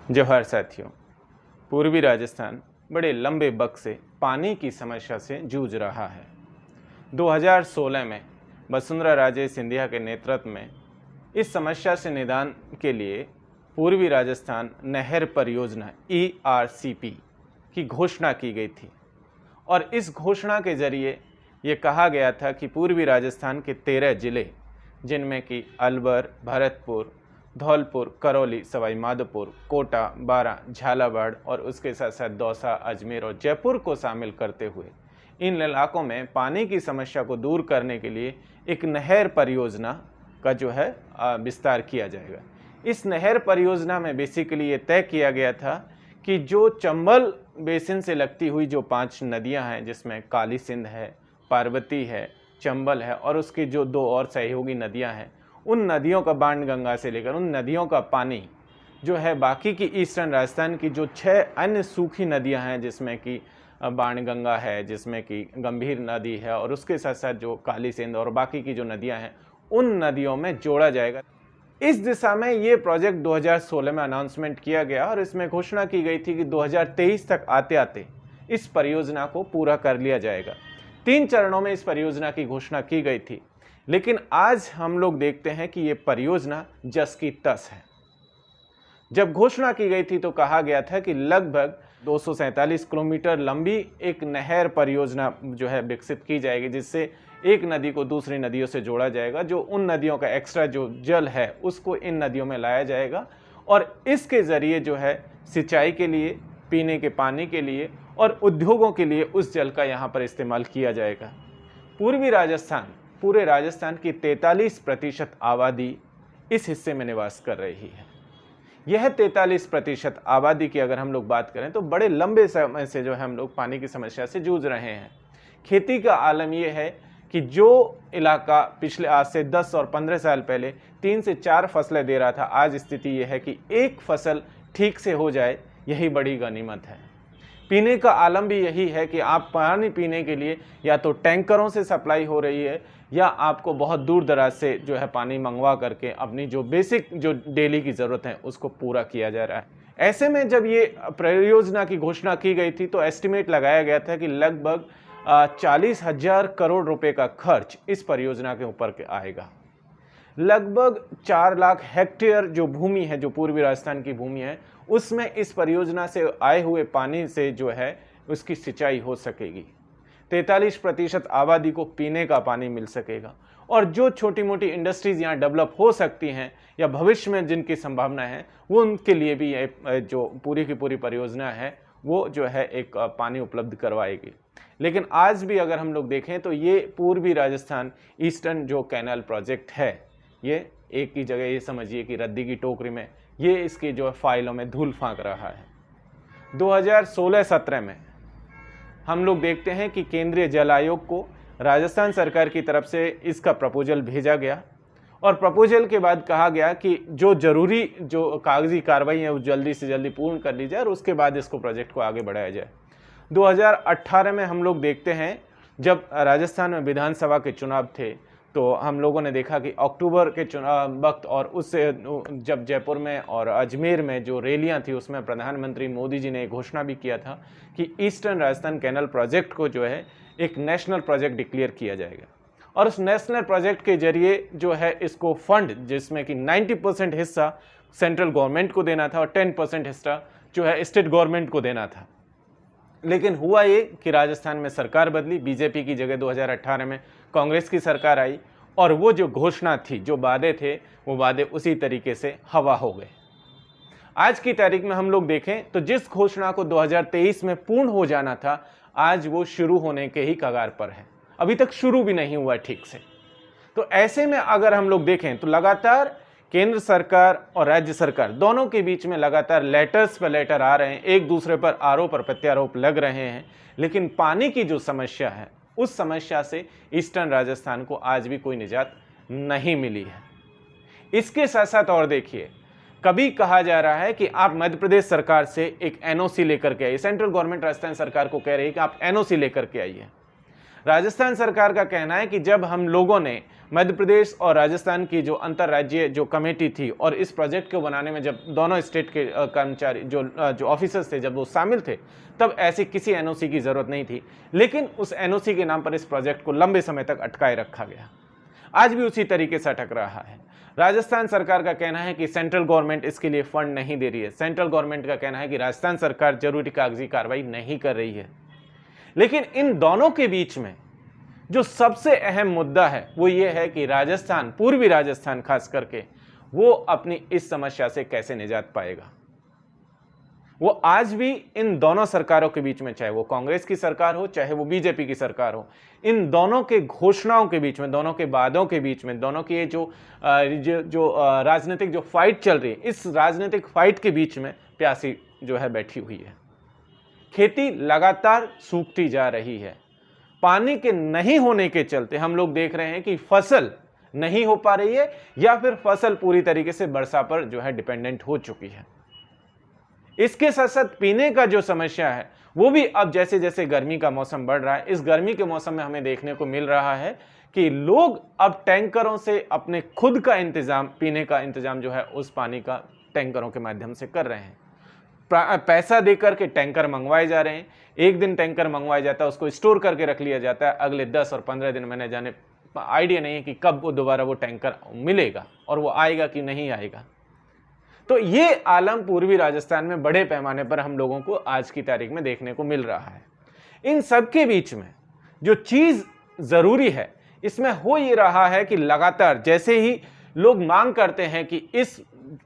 जोहार साथियों। पूर्वी राजस्थान बड़े लंबे वक्त से पानी की समस्या से जूझ रहा है। 2016 में वसुंधरा राजे सिंधिया के नेतृत्व में इस समस्या से निदान के लिए पूर्वी राजस्थान नहर परियोजना ERCP की घोषणा की गई थी और इस घोषणा के जरिए ये कहा गया था कि पूर्वी राजस्थान के 13 जिले, जिनमें कि अलवर, भरतपुर, धौलपुर, करौली, सवाई माधोपुर, कोटा, बारां, झालावाड़ और उसके साथ साथ दौसा, अजमेर और जयपुर को शामिल करते हुए इन इलाकों में पानी की समस्या को दूर करने के लिए एक नहर परियोजना का जो है विस्तार किया जाएगा। इस नहर परियोजना में बेसिकली ये तय किया गया था कि जो चंबल बेसिन से लगती हुई जो 5 नदियां हैं, जिसमें काली सिंध है, पार्वती है, चंबल है और उसकी जो 2 और सहयोगी नदियां हैं, उन नदियों का बाणगंगा से लेकर उन नदियों का पानी जो है बाकी की ईस्टर्न राजस्थान की जो 6 अन्य सूखी नदियां हैं, जिसमें कि बाणगंगा है, जिसमें कि गंभीर नदी है और उसके साथ साथ जो काली सिंध और बाकी की जो नदियां हैं, उन नदियों में जोड़ा जाएगा। इस दिशा में ये प्रोजेक्ट 2016 में अनाउंसमेंट किया गया और इसमें घोषणा की गई थी कि 2023 तक आते आते इस परियोजना को पूरा कर लिया जाएगा। 3 चरणों में इस परियोजना की घोषणा की गई थी, लेकिन आज हम लोग देखते हैं कि ये परियोजना जस की तस है। जब घोषणा की गई थी तो कहा गया था कि लगभग 247 किलोमीटर लंबी एक नहर परियोजना जो है विकसित की जाएगी, जिससे एक नदी को दूसरी नदियों से जोड़ा जाएगा। जो उन नदियों का एक्स्ट्रा जो जल है उसको इन नदियों में लाया जाएगा और इसके ज़रिए जो है सिंचाई के लिए, पीने के पानी के लिए और उद्योगों के लिए उस जल का यहाँ पर इस्तेमाल किया जाएगा। पूर्वी राजस्थान, पूरे राजस्थान की 43% आबादी इस हिस्से में निवास कर रही है। यह 43% आबादी की अगर हम लोग बात करें तो बड़े लंबे समय से जो है हम लोग पानी की समस्या से जूझ रहे हैं। खेती का आलम यह है कि जो इलाका पिछले आज से 10 और 15 साल पहले 3 से 4 फसलें दे रहा था, आज स्थिति यह है कि एक फसल ठीक से हो जाए, यही बड़ी गनीमत है। पीने का आलम भी यही है कि आप पानी पीने के लिए या तो टैंकरों से सप्लाई हो रही है या आपको बहुत दूर दराज से जो है पानी मंगवा करके अपनी जो बेसिक जो डेली की ज़रूरत है उसको पूरा किया जा रहा है। ऐसे में जब ये परियोजना की घोषणा की गई थी तो एस्टिमेट लगाया गया था कि लगभग 40,000 करोड़ रुपए का खर्च इस परियोजना के ऊपर आएगा। लगभग 4 लाख हेक्टेयर जो भूमि है, जो पूर्वी राजस्थान की भूमि है, उसमें इस परियोजना से आए हुए पानी से जो है उसकी सिंचाई हो सकेगी। 43% आबादी को पीने का पानी मिल सकेगा और जो छोटी मोटी इंडस्ट्रीज यहाँ डेवलप हो सकती हैं या भविष्य में जिनकी संभावना है, वो उनके लिए भी ये जो पूरी की पूरी परियोजना है वो जो है एक पानी उपलब्ध करवाएगी। लेकिन आज भी अगर हम लोग देखें तो ये पूर्वी राजस्थान ईस्टर्न जो कैनाल प्रोजेक्ट है, ये एक ही जगह ये समझिए कि रद्दी की टोकरी में ये इसकी जो फाइलों में धूल फांक रहा है। 2016-17 में हम लोग देखते हैं कि केंद्रीय जल आयोग को राजस्थान सरकार की तरफ से इसका प्रपोजल भेजा गया और प्रपोजल के बाद कहा गया कि जो जरूरी जो कागजी कार्रवाई है वो जल्दी से जल्दी पूर्ण कर ली जाए और उसके बाद इसको प्रोजेक्ट को आगे बढ़ाया जाए। 2018 में हम लोग देखते हैं जब राजस्थान में विधानसभा के चुनाव थे तो हम लोगों ने देखा कि अक्टूबर के चुनाव वक्त और उससे जब जयपुर में और अजमेर में जो रैलियां थी उसमें प्रधानमंत्री मोदी जी ने घोषणा भी किया था कि ईस्टर्न राजस्थान कैनल प्रोजेक्ट को जो है एक नेशनल प्रोजेक्ट डिक्लेयर किया जाएगा और उस नेशनल प्रोजेक्ट के जरिए जो है इसको फंड, जिसमें कि 90% हिस्सा सेंट्रल गवर्नमेंट को देना था और 10% हिस्सा जो है स्टेट गवर्नमेंट को देना था। लेकिन हुआ ये कि राजस्थान में सरकार बदली, बीजेपी की जगह 2018 में कांग्रेस की सरकार आई और वो जो घोषणा थी, जो वादे थे, वो वादे उसी तरीके से हवा हो गए। आज की तारीख में हम लोग देखें तो जिस घोषणा को 2023 में पूर्ण हो जाना था, आज वो शुरू होने के ही कगार पर है, अभी तक शुरू भी नहीं हुआ ठीक से। तो ऐसे में अगर हम लोग देखें तो लगातार केंद्र सरकार और राज्य सरकार दोनों के बीच में लगातार लेटर्स पर लेटर आ रहे हैं, एक दूसरे पर आरोप और प्रत्यारोप लग रहे हैं, लेकिन पानी की जो समस्या है उस समस्या से ईस्टर्न राजस्थान को आज भी कोई निजात नहीं मिली है। इसके साथ साथ और देखिए, कभी कहा जा रहा है कि आप मध्य प्रदेश सरकार से एक एनओसी लेकर के आइए, सेंट्रल गवर्नमेंट राजस्थान सरकार को कह रही है कि आप एनओसी लेकर के आइए। राजस्थान सरकार का कहना है कि जब हम लोगों ने मध्य प्रदेश और राजस्थान की जो अंतर्राज्यीय जो कमेटी थी और इस प्रोजेक्ट को बनाने में जब दोनों स्टेट के कर्मचारी जो ऑफिसर्स थे जब वो शामिल थे, तब ऐसी किसी एनओसी की ज़रूरत नहीं थी। लेकिन उस एनओसी के नाम पर इस प्रोजेक्ट को लंबे समय तक अटकाए रखा गया। आज भी उसी तरीके से अटक रहा है। राजस्थान सरकार का कहना है कि सेंट्रल गवर्नमेंट इसके लिए फंड नहीं दे रही है। सेंट्रल गवर्नमेंट का कहना है कि राजस्थान सरकार जरूरी कागजी कार्रवाई नहीं कर रही है। लेकिन इन दोनों के बीच में जो सबसे अहम मुद्दा है वो ये है कि राजस्थान, पूर्वी राजस्थान खास करके, वो अपनी इस समस्या से कैसे निजात पाएगा। वो आज भी इन दोनों सरकारों के बीच में, चाहे वो कांग्रेस की सरकार हो चाहे वो बीजेपी की सरकार हो, इन दोनों के घोषणाओं के बीच में, दोनों के वादों के बीच में, दोनों की जो राजनीतिक जो फाइट चल रही है, इस राजनीतिक फाइट के बीच में प्यासी जो है बैठी हुई है। खेती लगातार सूखती जा रही है। पानी के नहीं होने के चलते हम लोग देख रहे हैं कि फसल नहीं हो पा रही है या फिर फसल पूरी तरीके से वर्षा पर जो है डिपेंडेंट हो चुकी है। इसके साथ साथ पीने का जो समस्या है वो भी अब जैसे जैसे गर्मी का मौसम बढ़ रहा है, इस गर्मी के मौसम में हमें देखने को मिल रहा है कि लोग अब टैंकरों से अपने खुद का इंतजाम, पीने का इंतजाम जो है उस पानी का टैंकरों के माध्यम से कर रहे हैं। पैसा देकर के टैंकर मंगवाए जा रहे हैं। एक दिन टैंकर मंगवाया जाता है, उसको स्टोर करके रख लिया जाता है। अगले 10 और 15 दिन मैंने जाने आइडिया नहीं है कि कब वो दोबारा वो टैंकर मिलेगा और वो आएगा कि नहीं आएगा। तो ये आलम पूर्वी राजस्थान में बड़े पैमाने पर हम लोगों को आज की तारीख में देखने को मिल रहा है। इन सब के बीच में जो चीज जरूरी है इसमें हो ये रहा है कि लगातार जैसे ही लोग मांग करते हैं कि इस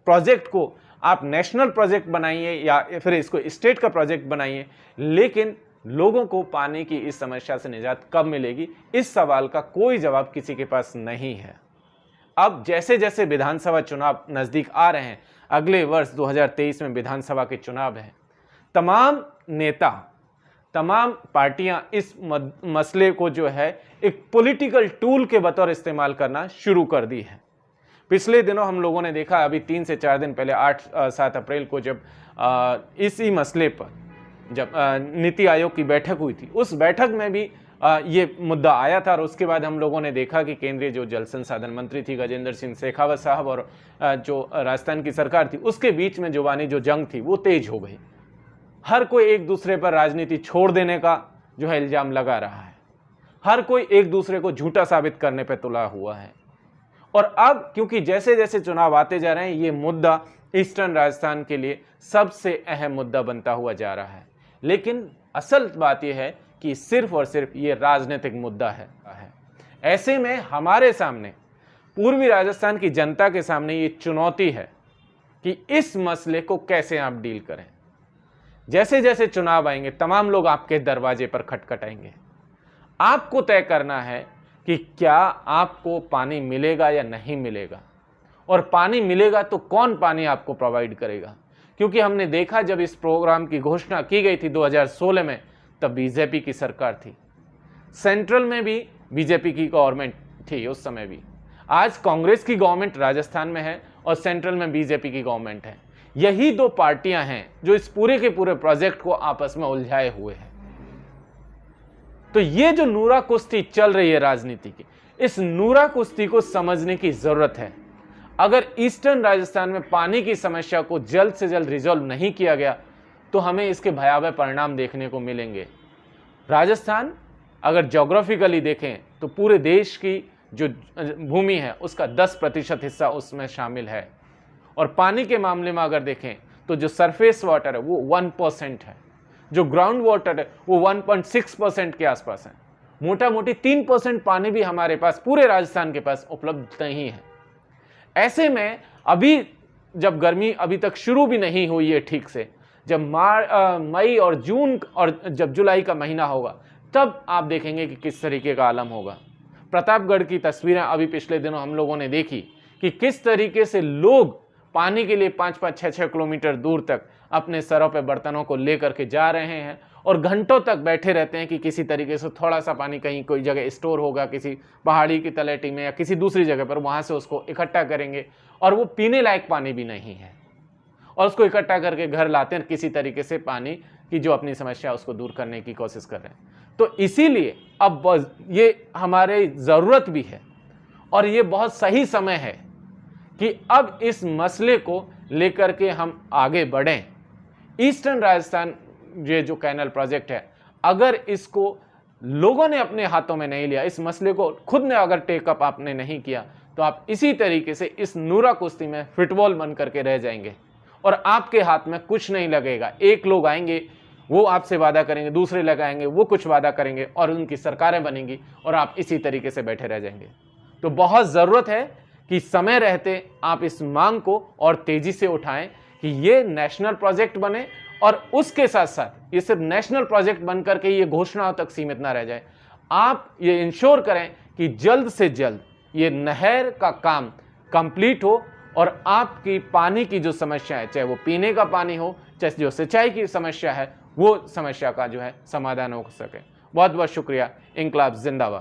प्रोजेक्ट को आप नेशनल प्रोजेक्ट बनाइए या फिर इसको स्टेट का प्रोजेक्ट बनाइए, लेकिन लोगों को पानी की इस समस्या से निजात कब मिलेगी, इस सवाल का कोई जवाब किसी के पास नहीं है। अब जैसे जैसे विधानसभा चुनाव नजदीक आ रहे हैं, अगले वर्ष 2023 में विधानसभा के चुनाव हैं, तमाम नेता, तमाम पार्टियां इस मसले को जो है एक पॉलिटिकल टूल के बतौर इस्तेमाल करना शुरू कर दी है। पिछले दिनों हम लोगों ने देखा, अभी 3 से 4 दिन पहले 8-7 अप्रैल को जब इसी मसले पर जब नीति आयोग की बैठक हुई थी, उस बैठक में भी ये मुद्दा आया था और उसके बाद हम लोगों ने देखा कि केंद्रीय जो जल संसाधन मंत्री थी गजेंद्र सिंह शेखावत साहब और जो राजस्थान की सरकार थी, उसके बीच में जुबानी जो जंग थी वो तेज हो गई। हर कोई एक दूसरे पर राजनीति छोड़ देने का जो है इल्जाम लगा रहा है। हर कोई एक दूसरे को झूठा साबित करने पर तुला हुआ है। और अब क्योंकि जैसे जैसे चुनाव आते जा रहे हैं, ये मुद्दा ईस्टर्न राजस्थान के लिए सबसे अहम मुद्दा बनता हुआ जा रहा है। लेकिन असल बात यह है कि सिर्फ और सिर्फ ये राजनीतिक मुद्दा है। ऐसे में हमारे सामने, पूर्वी राजस्थान की जनता के सामने ये चुनौती है कि इस मसले को कैसे आप डील करें। जैसे जैसे चुनाव आएंगे तमाम लोग आपके दरवाजे पर खटखटाएंगे। आपको तय करना है कि क्या आपको पानी मिलेगा या नहीं मिलेगा, और पानी मिलेगा तो कौन पानी आपको प्रोवाइड करेगा। क्योंकि हमने देखा जब इस प्रोग्राम की घोषणा की गई थी 2016 में, तब बीजेपी की सरकार थी, सेंट्रल में भी बीजेपी की गवर्नमेंट थी उस समय भी। आज कांग्रेस की गवर्नमेंट राजस्थान में है और सेंट्रल में बीजेपी की गवर्नमेंट है। यही दो पार्टियां हैं जो इस पूरे के पूरे प्रोजेक्ट को आपस में उलझाए हुए हैं। तो ये जो नूरा कुश्ती चल रही है राजनीति की, इस नूरा कुश्ती को समझने की जरूरत है। अगर ईस्टर्न राजस्थान में पानी की समस्या को जल्द से जल्द रिजॉल्व नहीं किया गया तो हमें इसके भयावह परिणाम देखने को मिलेंगे। राजस्थान अगर ज्योग्राफिकली देखें तो पूरे देश की जो भूमि है उसका 10% हिस्सा उसमें शामिल है, और पानी के मामले में अगर देखें तो जो सरफेस वाटर है वो 1% है, जो ग्राउंड वाटर है वो 1.6% के आसपास है। मोटा मोटी 3% पानी भी हमारे पास, पूरे राजस्थान के पास उपलब्ध नहीं है। ऐसे में अभी जब गर्मी अभी तक शुरू भी नहीं हुई है ठीक से, जब मई और जून और जब जुलाई का महीना होगा तब आप देखेंगे कि किस तरीके का आलम होगा। प्रतापगढ़ की तस्वीरें अभी पिछले दिनों हम लोगों ने देखी कि किस तरीके से लोग पानी के लिए 5-5, 6-6 किलोमीटर दूर तक अपने सरों पे बर्तनों को लेकर के जा रहे हैं और घंटों तक बैठे रहते हैं कि किसी तरीके से थोड़ा सा पानी कहीं कोई जगह स्टोर होगा, किसी पहाड़ी की तलहटी में या किसी दूसरी जगह पर, वहाँ से उसको इकट्ठा करेंगे और वो पीने लायक पानी भी नहीं है, और उसको इकट्ठा करके घर लाते हैं, किसी तरीके से पानी कि जो अपनी समस्या उसको दूर करने की कोशिश कर रहे हैं। तो इसीलिए अब ये हमारे ज़रूरत भी है और ये बहुत सही समय है कि अब इस मसले को लेकर के हम आगे बढ़ें। ईस्टर्न राजस्थान ये जो कैनल प्रोजेक्ट है, अगर इसको लोगों ने अपने हाथों में नहीं लिया, इस मसले को खुद ने अगर टेकअप आपने नहीं किया, तो आप इसी तरीके से इस नूरा कुश्ती में फुटबॉल बन करके रह जाएंगे और आपके हाथ में कुछ नहीं लगेगा। एक लोग आएंगे, वो आपसे वादा करेंगे, दूसरे लगाएंगे, वो कुछ वादा करेंगे और उनकी सरकारें बनेंगी और आप इसी तरीके से बैठे रह जाएंगे। तो बहुत ज़रूरत है कि समय रहते आप इस मांग को और तेजी से उठाएं कि ये नेशनल प्रोजेक्ट बने और उसके साथ साथ ये सिर्फ नेशनल प्रोजेक्ट बनकर के ये घोषणाओं तक सीमित ना रह जाए। आप ये इंश्योर करें कि जल्द से जल्द ये नहर का काम कंप्लीट हो और आपकी पानी की जो समस्या है, चाहे वो पीने का पानी हो, चाहे जो सिंचाई की समस्या है, वो समस्या का जो है समाधान हो सके। बहुत बहुत शुक्रिया। इंकलाब जिंदाबाद।